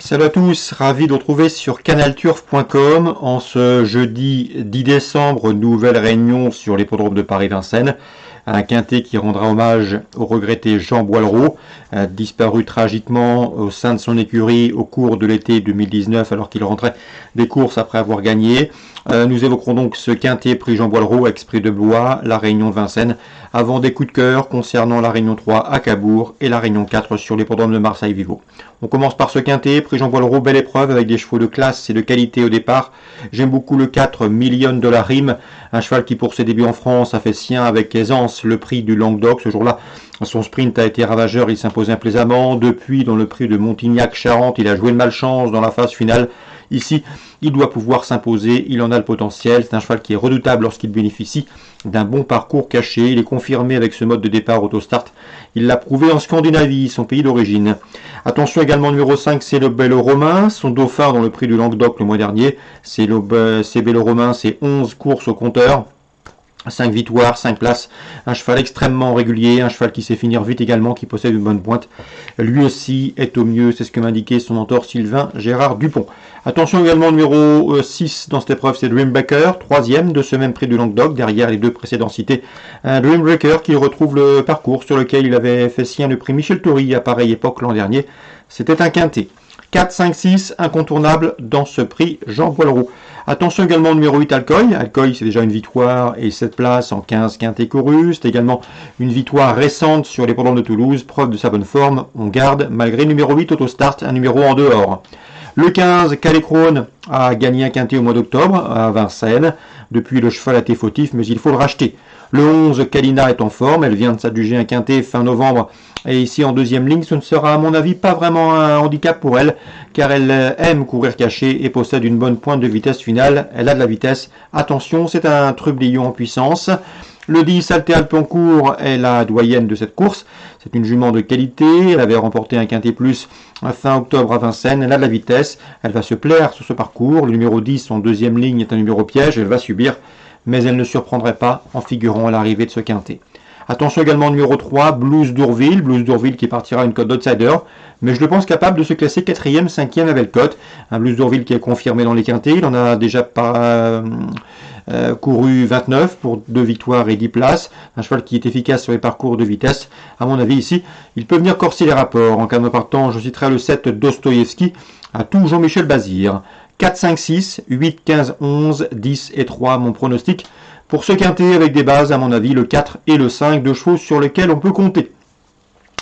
Salut à tous, ravi de vous retrouver sur canalturf.com en ce jeudi 10 décembre, nouvelle réunion sur l'hippodrome de Paris-Vincennes. Un quintet qui rendra hommage au regretté Jean Boileau, disparu tragiquement au sein de son écurie au cours de l'été 2019 alors qu'il rentrait des courses après avoir gagné. Nous évoquerons donc ce quintet prix Jean Boileau, Esprit de Blois, la Réunion de Vincennes, avant des coups de cœur concernant la Réunion 3 à Cabourg et la Réunion 4 sur l'hippodrome de Marseille-Vivo. On commence par ce quintet, prix Jean Boileau, belle épreuve avec des chevaux de classe et de qualité au départ. J'aime beaucoup le 4 Million de la Rime, un cheval qui pour ses débuts en France a fait sien avec aisance le prix du Languedoc. Ce jour-là, son sprint a été ravageur, il s'imposait plaisamment. Depuis, dans le prix de Montignac-Charente, il a joué de malchance dans la phase finale. Ici, il doit pouvoir s'imposer, il en a le potentiel. C'est un cheval qui est redoutable lorsqu'il bénéficie d'un bon parcours caché. Il est confirmé avec ce mode de départ autostart. Il l'a prouvé en Scandinavie, son pays d'origine. Attention également numéro 5, c'est le Bello Romain, son dauphin dans le prix du Languedoc le mois dernier. C'est Bello Romain, c'est 11 courses au compteur. 5 victoires, 5 places, un cheval extrêmement régulier, un cheval qui sait finir vite également, qui possède une bonne pointe. Lui aussi est au mieux, c'est ce que m'indiquait son mentor Sylvain Gérard Dupont. Attention également numéro 6 dans cette épreuve, c'est Dreambreaker, troisième de ce même prix du Languedoc, derrière les deux précédents cités. Un Dreambreaker qui retrouve le parcours sur lequel il avait fait sien le prix Michel Toury à pareille époque l'an dernier. C'était un quintet. 4, 5, 6, incontournable dans ce prix Jean Boileau. Attention également au numéro 8, Alcoy. Alcoy, c'est déjà une victoire et 7 places en 15 quintés courus. C'est également une victoire récente sur les l'hippodrome de Toulouse, preuve de sa bonne forme. On garde, malgré le numéro 8, Autostart, un numéro en dehors. Le 15, Calécrone, a gagné un quintet au mois d'octobre à Vincennes. Depuis, le cheval a été fautif, mais il faut le racheter. Le 11, Kalina est en forme. Elle vient de s'adjuger un quintet fin novembre. Et ici, en deuxième ligne, ce ne sera à mon avis pas vraiment un handicap pour elle, car elle aime courir caché et possède une bonne pointe de vitesse finale. Elle a de la vitesse. Attention, c'est un trublion en puissance. Le 10, Altea Alpencourt, est la doyenne de cette course. C'est une jument de qualité. Elle avait remporté un quintet plus fin octobre à Vincennes. Elle a de la vitesse. Elle va se plaire sur ce parcours. Le numéro 10, en deuxième ligne, est un numéro piège. Elle va subir, mais elle ne surprendrait pas en figurant à l'arrivée de ce quintet. Attention également au numéro 3, Blues d'Ourville. Blues d'Ourville qui partira à une cote d'outsider, mais je le pense capable de se classer 4e, 5e à belle cote. Un Blues d'Ourville qui est confirmé dans les quintets. Il en a déjà couru 29 pour 2 victoires et 10 places. Un cheval qui est efficace sur les parcours de vitesse. À mon avis, ici, il peut venir corser les rapports. En cas de partant, je citerai le 7 Dostoïevski à tout Jean-Michel Bazir. 4, 5, 6, 8, 15, 11, 10 et 3, mon pronostic. Pour ce quintet avec des bases, à mon avis, le 4 et le 5, deux chevaux sur lesquels on peut compter.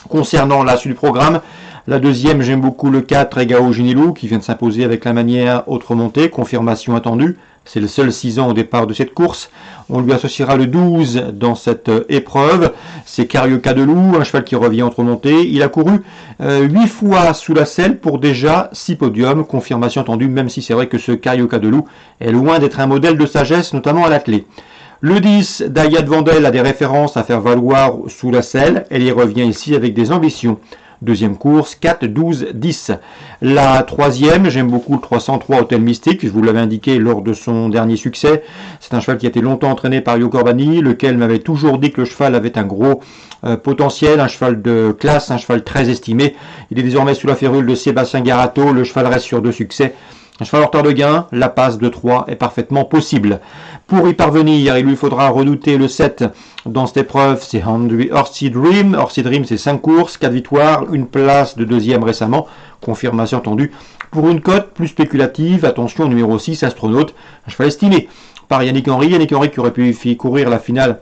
Concernant la suite du programme, la deuxième, j'aime beaucoup le 4, Egao Ginilou, qui vient de s'imposer avec la manière autre montée, confirmation attendue. C'est le seul 6 ans au départ de cette course. On lui associera le 12 dans cette épreuve. C'est Carioca de Loup, un cheval qui revient entre montées. Il a couru 8 fois sous la selle pour déjà 6 podiums. Confirmation attendue, même si c'est vrai que ce Carioca de Loup est loin d'être un modèle de sagesse, notamment à l'attelé. Le 10, Dayat Vandel a des références à faire valoir sous la selle. Elle y revient ici avec des ambitions. Deuxième course, 4, 12, 10. La troisième, j'aime beaucoup le 303 Hôtel Mystique, je vous l'avais indiqué lors de son dernier succès. C'est un cheval qui a été longtemps entraîné par Yo Corbani, lequel m'avait toujours dit que le cheval avait un gros potentiel, un cheval de classe, un cheval très estimé. Il est désormais sous la férule de Sébastien Garato, le cheval reste sur 2 succès. Un cheval en retard de gain, la passe de 3 est parfaitement possible. Pour y parvenir, il lui faudra redouter le 7 dans cette épreuve, c'est Horsey Dream. Horsey Dream, c'est 5 courses, 4 victoires, une place de deuxième récemment. Confirmation attendue. Pour une cote plus spéculative, attention au numéro 6, Astronaute, un cheval estimé par Yannick Henry. Yannick Henry qui aurait pu courir la finale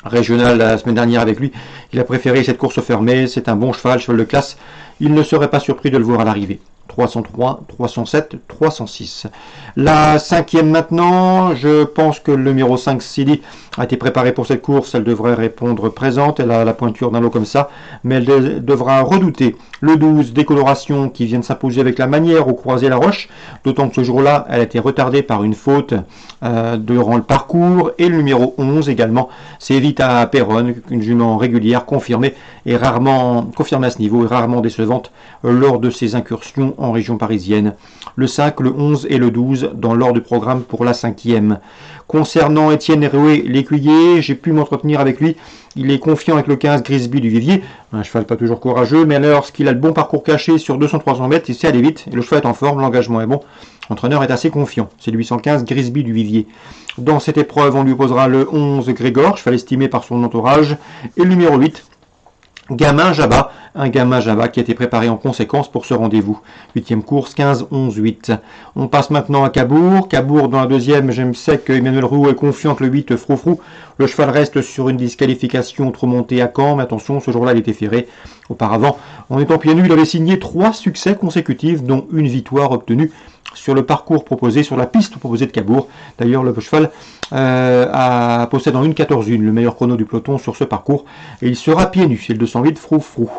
régionale la semaine dernière avec lui. Il a préféré cette course fermée. C'est un bon cheval, cheval de classe. Il ne serait pas surpris de le voir à l'arrivée. 303, 307, 306. La cinquième maintenant, je pense que le numéro 5, Silly, a été préparée pour cette course. Elle devrait répondre présente. Elle a la pointure d'un lot comme ça, mais elle devra redouter le 12, Décoloration, qui vient de s'imposer avec la manière au Croisé-la-Roche, d'autant que ce jour-là, elle a été retardée par une faute durant le parcours. Et le numéro 11 également, c'est Vita Perron, une jument régulière, confirmée, et rarement confirmée à ce niveau, et rarement décevante décevantes lors de ses incursions en région parisienne. Le 5, le 11 et le 12 dans l'ordre du programme pour la 5e. Concernant Étienne Héroué, l'écuyer, j'ai pu m'entretenir avec lui. Il est confiant avec le 15 Grisby du Vivier, un cheval pas toujours courageux, mais lorsqu'il a le bon parcours caché sur 200-300 mètres, il sait aller vite, et le cheval est en forme, l'engagement est bon. L'entraîneur est assez confiant, c'est le 815 Grisby du Vivier. Dans cette épreuve, on lui opposera le 11 Grégor, cheval estimé par son entourage, et le numéro 8, Gamin Jabba, un gamin Jabba qui a été préparé en conséquence pour ce rendez-vous. 8e course, 15, 11, 8. On passe maintenant à Cabourg. Cabourg dans la deuxième, je sais que Emmanuel Roux est confiant que le 8 Froufrou. Le cheval reste sur une disqualification trop montée à Caen, mais attention, ce jour-là, il était ferré. Auparavant, en étant pieds nus, il avait signé 3 succès consécutifs, dont une victoire obtenue sur le parcours proposé, sur la piste proposée de Cabourg. D'ailleurs, le cheval possède en 1,14,1 le meilleur chrono du peloton sur ce parcours. Et il sera pieds nus, c'est le 208 Froufrou.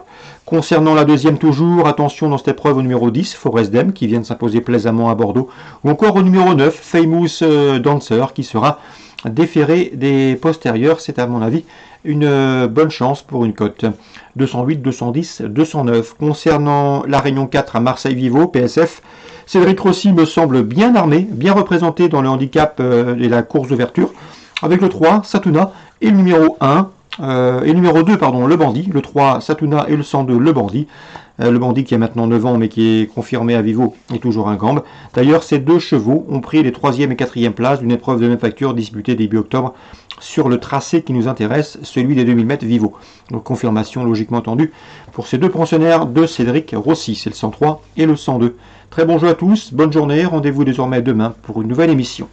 Concernant la deuxième toujours, attention dans cette épreuve au numéro 10, Forest Dem, qui vient de s'imposer plaisamment à Bordeaux. Ou encore au numéro 9, Famous Dancer, qui sera déféré des postérieurs. C'est à mon avis une bonne chance pour une cote. 208, 210, 209. Concernant la Réunion 4 à Marseille-Vivo, PSF, Cédric Rossi me semble bien armé, bien représenté dans le handicap et la course d'ouverture, avec le 3, Satuna, et le numéro 1, et le numéro 2, pardon, le Bandit, le 3, Satuna, et le 102, le Bandit. Le Bandit qui a maintenant 9 ans, mais qui est confirmé à Vivo, est toujours un gambe. D'ailleurs, ces deux chevaux ont pris les 3e et 4e places d'une épreuve de même facture disputée début octobre sur le tracé qui nous intéresse, celui des 2000 mètres Vivo. Donc confirmation logiquement entendue pour ces deux pensionnaires de Cédric Rossi, c'est le 103 et le 102. Très bon jeu à tous, bonne journée, rendez-vous désormais demain pour une nouvelle émission.